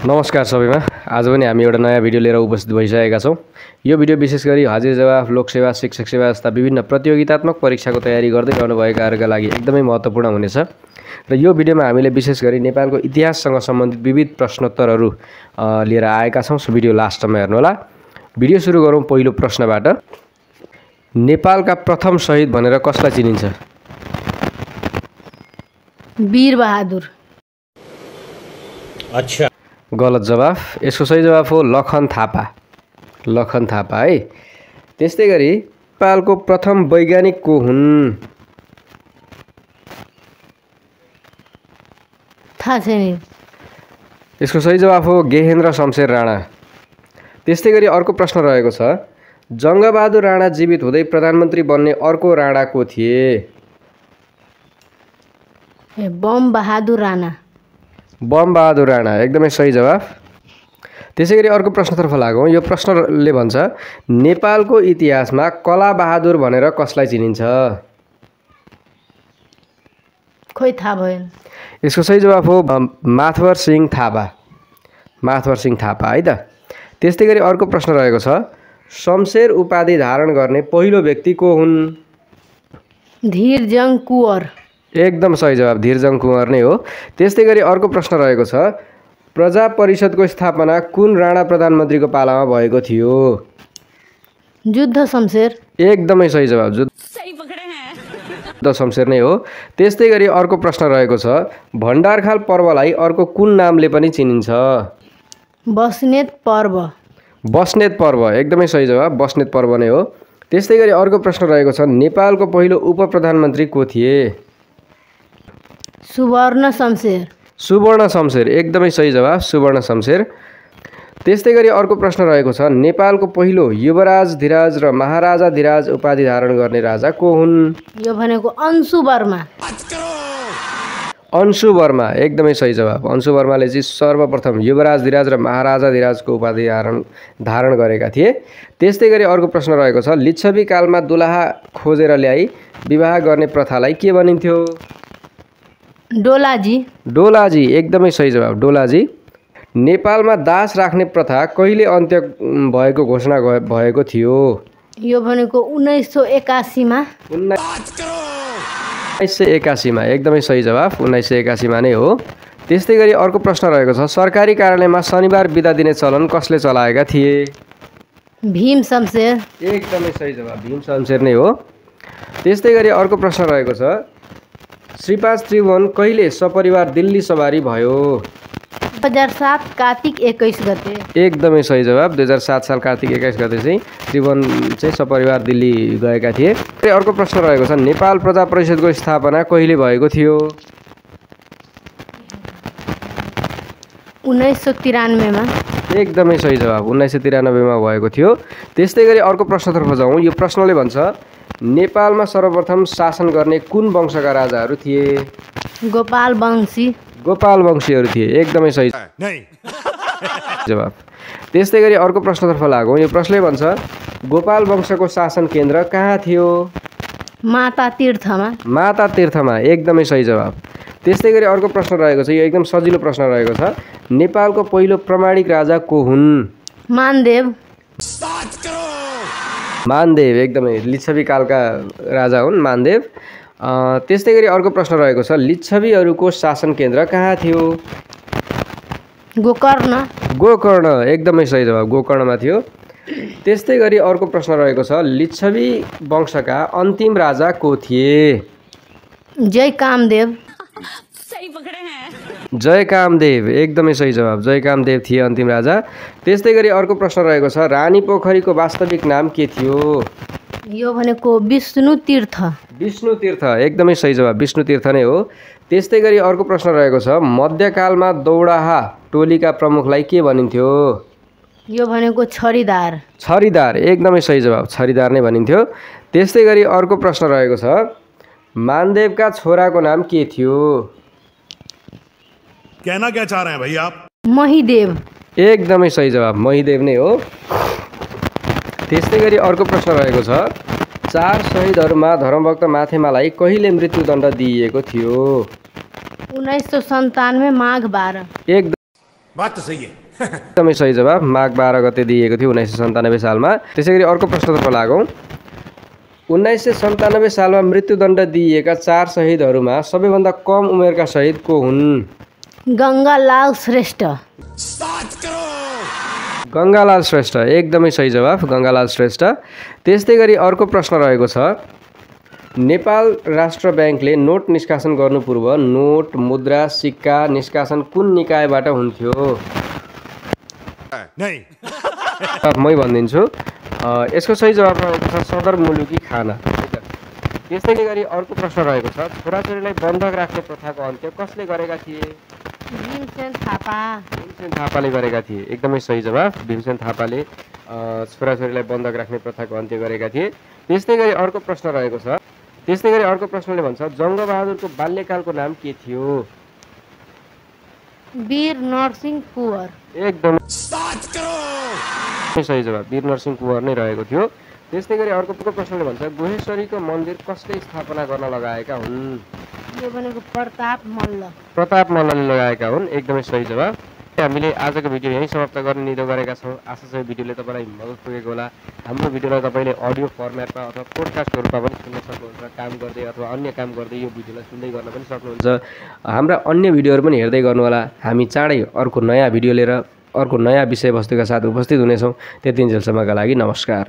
नमस्कार सबैमा। आज पनि हामी एउटा नयाँ भिडियो लिएर उपस्थित भइसकेका छौँ। यो भिडियो विशेष गरी हाजिर जवाफ, लोकसेवा, शिक्षक सेवा जस्ता विभिन्न प्रतियोगितात्मक परीक्षाको तयारी गर्दै रहनुभएकाहरूका लागि एकदमै महत्त्वपूर्ण हुनेछ। र यो भिडियोमा हामीले विशेष गरी नेपालको इतिहाससँग सम्बन्धित विविध प्रश्नोत्तरहरू लिएर आएका छौँ। सो भिडियो लास्टसम्म हेर्नुहोला। भिडियो सुरु गरौँ पहिलो प्रश्नबाट। नेपालका प्रथम शहीद भनेर कसलाई चिनिन्छ? वीर बहादुर। अच्छा, गलत जवाफ। यसको सही जवाफ हो लखन थापा। लखन थापा है। त्यस्तै गरी नेपालको प्रथम वैज्ञानिक को हुन्? थाहा छैन। यसको सही जवाफ हो गेहेन्द्र शमशेर राणा। त्यस्तै गरी अर्को प्रश्न रहेको छ, जङ्गबहादुर राणा जीवित हुँदै प्रधानमन्त्री बन्ने अर्को राणा को थिए? बम बहादुर राणा। बम बहादुर राणा एकदमै सही जवाफ। त्यसै गरी अर्को प्रश्नतर्फ लागौँ। यो प्रश्नले भन्छ, नेपालको इतिहासमा कला बहादुर भनेर कसलाई चिनिन्छ? खोइ थाहा भएन। यसको सही जवाफ हो माथवर सिंह थापा। माथवर सिंह थापा है त। त्यस्तै गरी अर्को प्रश्न रहेको छ, शमशेर उपाधि धारण गर्ने पहिलो व्यक्ति को हुन्? धीरजंग कुँवर। एकदम सही जवाफ, धीरजंग कुँवर नै हो। त्यस्तै गरी अर्को प्रश्न रहेको छ, प्रजा परिषदको स्थापना कुन राणा प्रधानमन्त्रीको पालामा भएको थियो? युद्ध शमशेर। एकदमै सही जवाब, युद्ध शमशेर नै हो। त्यस्तै गरी अर्को प्रश्न रहेको छ, भण्डारखाल पर्वलाई अर्को कुन नामले पनि चिनिन्छ? बस्नेत पर्व। बस्नेत पर्व एकदमै सही जवाब, बस्नेत पर्व नै हो। त्यस्तै गरी अर्को प्रश्न रहेको छ, नेपालको पहिलो उप प्रधानमन्त्री को थिए? सुवर्ण शमशेर। सुवर्ण शमशेर एकदमै सही जवाब, सुवर्ण शमशेर। त्यस्तै गरी अर्को प्रश्न रहेको छ, नेपालको पहिलो युवराज धिराज र महाराजा धिराज उपाधि धारण गर्ने राजा को हुन्? यो भनेको अंशु वर्मा। अंशु वर्मा एकदमै सही जवाब। अंशु वर्माले चाहिँ सर्वप्रथम युवराज धिराज र महाराजा धिराजको उपाधि धारण गरेका थिए। त्यस्तै गरी अर्को प्रश्न रहेको छ, लिच्छवी कालमा दुलाहा खोजेर ल्याई विवाह गर्ने प्रथालाई के भनिन्थ्यो? डोलाजी। डोलाजी एकदमै सही जवाब, डोलाजी। नेपालमा दास राख्ने प्रथा कहिले अन्त्य भएको घोषणा भएको थियो? यो भनेको 1981 मा। 1981 मा एकदमै सही जवाब, 1981 मा नै हो। त्यस्तै गरी अर्को प्रश्न रहेको छ, सरकारी कार्यालयमा शनिबार बिदा दिने चलन कसले चलाएका थिए? भीम शमशेर। एकदमै सही जवाब, भीम शमशेर नै हो। त्यस्तै गरी अर्को प्रश्न रहेको छ, श्रीपाद त्रिभुवन कहिले सपरिवार दिल्ली सवारी भयो? 2007 कार्तिक 21 गते। एकदमै सही जवाब, 2007 साल कार्तिक 21 गते चाहिँ त्रिभुवन चाहिँ सपरिवार दिल्ली गएका थिए। अर्को प्रश्न रहेको छ, नेपाल प्रजा परिषदको स्थापना कहिले भएको थियो? 1993 मा। एकदमै सही जवाब, 1993 मा भएको थियो। त्यस्तै गरी अर्को प्रश्नतर्फ जाउँ। यो प्रश्नले भन्छ, नेपालमा सर्वप्रथम शासन गर्ने कुन वंशका राजाहरू थिए? गोपाल वंशी। गोपाल वंशीहरू थिए एकदमै सही जवाब। त्यस्तै गरी अर्को प्रश्नतर्फ लागौँ। यो प्रश्नले भन्छ, गोपाल वंशको शासन केन्द्र कहाँ थियो? माता तीर्थमा। माता तीर्थमा एकदमै सही जवाब। त्यस्तै गरी अर्को प्रश्न रहेको छ, यो एकदम सजिलो प्रश्न रहेको छ, नेपालको पहिलो प्रामाणिक राजा को हुन्? मानदेव। मानदेव एकदमै लिच्छवी कालका राजा हुन् मानदेव। त्यस्तै गरी अर्को प्रश्न रहेको छ, लिच्छवीहरूको शासन केन्द्र कहाँ थियो? गोकर्ण। गोकर्ण एकदमै सही जवाब, गोकर्णमा थियो। त्यस्तै गरी अर्को प्रश्न रहेको छ, लिच्छवी वंशका अन्तिम राजा को थिए? जय कामदेव। जय कामदेव एकदमै सही जवाब, जय कामदेव थिए अन्तिम राजा। त्यस्तै गरी अर्को प्रश्न रहेको छ, रानी पोखरीको वास्तविक नाम के थियो? यो भनेको विष्णु तीर्थ। विष्णु तीर्थ एकदमै सही जवाब, विष्णु तीर्थ नै हो। त्यस्तै गरी अर्को प्रश्न रहेको छ, मध्यकालमा दौडाहा टोलीका प्रमुखलाई के भनिन्थ्यो? यो भनेको छरीदार। छरीदार एकदमै सही जवाब, छरीदार नै भनिन्थ्यो। त्यस्तै गरी अर्को प्रश्न रहेको छ, मानदेवका छोराको नाम के थियो? कहना क्या चाह रहे हैं भाई आप? महिदेव। एकदमै सही जवाब, महिदेव नै हो। त्यस्तै गरी अर्को प्रश्न रहेको छ, 4 शहीदहरूमा धर्मभक्त माथेमालाई कहिले मृत्युदण्ड दिइएको थियो? 1997 माघ 12। बात तो सही है एकदमै सही जवाब। माघ 12 गते दिएको थियो 1997 सालमा। त्यसै गरी अर्को प्रश्नतर्फ लागौँ। 1997 सालमा मृत्युदण्ड दिइएका 4 शहीदहरूमा सबैभन्दा कम उमेरका शहीद को हुन्? गङ्गालाल श्रेष्ठ। गङ्गालाल श्रेष्ठ, एकदमै सही जवाफ, गङ्गालाल श्रेष्ठ। त्यस्तै गरी अर्को प्रश्न रहेको छ। नेपाल राष्ट्र ब्याङ्कले नोट निष्कासन गर्नु पूर्व नोट, मुद्रा, सिक्का निष्कासन कुन निकायबाट हुन्थ्यो? मै भनिदिन्छु। यसको सही जवाब रहेको छ सदरमुलुकी खाना। त्यस्तै गरी अर्को प्रश्न रहेको छ। छोराछोरीलाई बन्धक राख्ने प्रथाको अन्त्य कसले गरेका थिए? भीमसेन थापा। भीमसेन थापाले गरेका थिए, एकदमै सही जवाफ। भीमसेन थापाले छोराछोरीलाई बन्धक राख्ने प्रथाको अन्त्य गरेका थिए। त्यस्तै गरी अर्को प्रश्न रहेको छ। त्यस्तै गरी अर्को प्रश्नले भन्छ जङ्गबहादुरको बाल्यकालको नाम के थियो? वीर नरसिंह कुँवर। एकदमै सही जवाब, वीर नरसिंह कुँवर नै रहेको थियो। त्यस्तै गरी अर्को प्रश्नले भन्छ गुहेश्वरीको मन्दिर कसले स्थापना गर्न लगाएका हुन्? यो भनेको प्रताप मल्ल। प्रताप मल्लले लगाएका हुन्, एकदमै सही जवाब। हामीले आजको भिडियो यहीँ समाप्त गर्ने निधो गरेका छौँ। आशा छ भिडियोले तपाईँलाई मद्दत पुगेको होला। हाम्रो भिडियोलाई तपाईँले अडियो फर्मेटमा अथवा पोडकास्टको रूपमा पनि सुन्न सक्नुहुन्छ। काम गर्दै अथवा अन्य काम गर्दै यो भिडियोलाई सुन्दै गर्न पनि सक्नुहुन्छ। हाम्रा अन्य भिडियोहरू पनि हेर्दै गर्नुहोला। हामी चाँडै अर्को नयाँ भिडियो लिएर अर्को नयाँ विषयवस्तुका साथ उपस्थित हुनेछौँ। त्यतिन्जेलसम्मका लागि नमस्कार।